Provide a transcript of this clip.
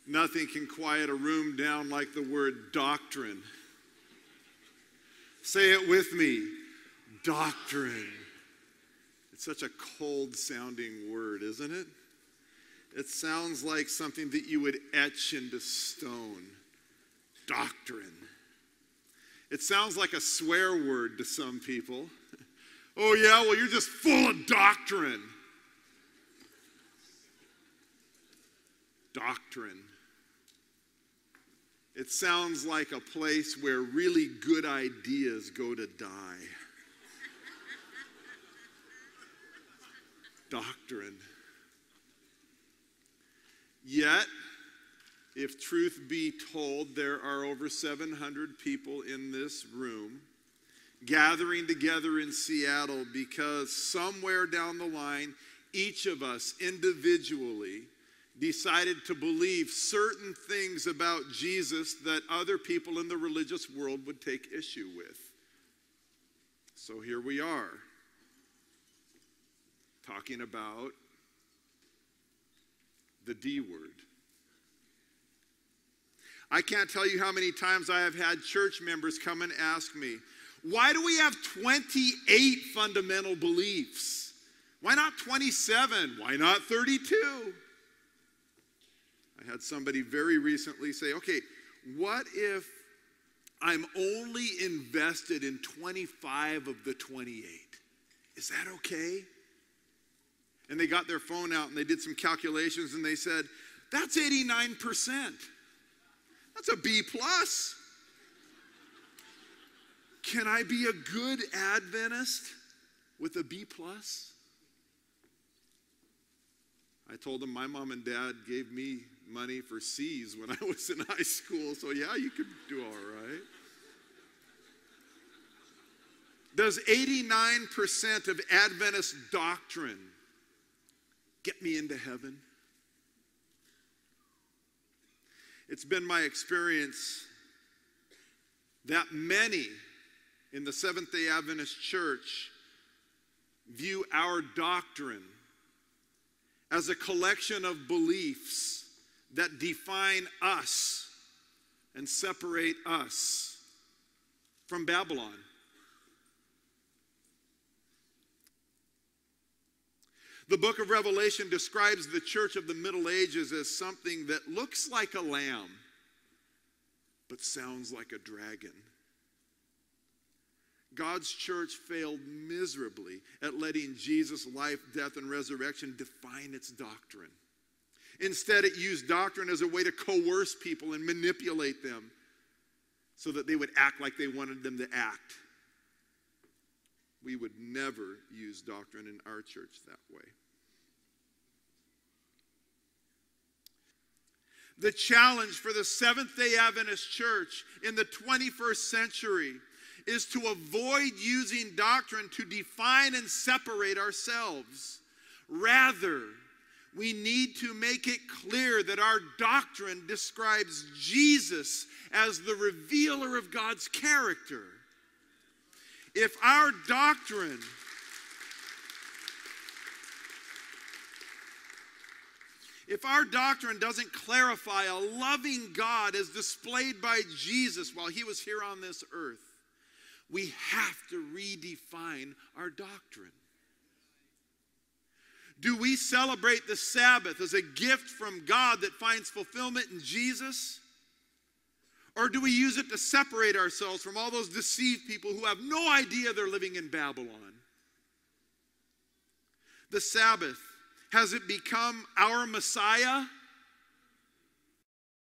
Nothing can quiet a room down like the word doctrine. Say it with me. Doctrine. It's such a cold-sounding word, isn't it? It sounds like something that you would etch into stone. Doctrine. It sounds like a swear word to some people. Oh yeah, well you're just full of doctrine. Doctrine. It sounds like a place where really good ideas go to die. Doctrine. Yet, if truth be told, there are over 700 people in this room gathering together in Seattle because somewhere down the line, each of us individually decided to believe certain things about Jesus that other people in the religious world would take issue with. So here we are, talking about the D word. I can't tell you how many times I have had church members come and ask me, why do we have 28 fundamental beliefs? Why not 27? Why not 32? I had somebody very recently say, okay, what if I'm only invested in 25 of the 28? Is that okay? And they got their phone out and they did some calculations and they said, that's 89%. That's a B plus. Can I be a good Adventist with a B plus? I told them my mom and dad gave me money for C's when I was in high school, so yeah, you could do all right. Does 89% of Adventist doctrine get me into heaven? It's been my experience that many in the Seventh-day Adventist Church view our doctrine as a collection of beliefs that define us and separate us from Babylon. The book of Revelation describes the church of the Middle Ages as something that looks like a lamb, but sounds like a dragon. God's church failed miserably at letting Jesus' life, death, and resurrection define its doctrine. Instead, it used doctrine as a way to coerce people and manipulate them so that they would act like they wanted them to act. We would never use doctrine in our church that way. The challenge for the Seventh-day Adventist Church in the 21st century is to avoid using doctrine to define and separate ourselves. Rather, we need to make it clear that our doctrine describes Jesus as the revealer of God's character. If our doctrine doesn't clarify a loving God as displayed by Jesus while he was here on this earth, we have to redefine our doctrine. Do we celebrate the Sabbath as a gift from God that finds fulfillment in Jesus? Or do we use it to separate ourselves from all those deceived people who have no idea they're living in Babylon? The Sabbath, has it become our Messiah?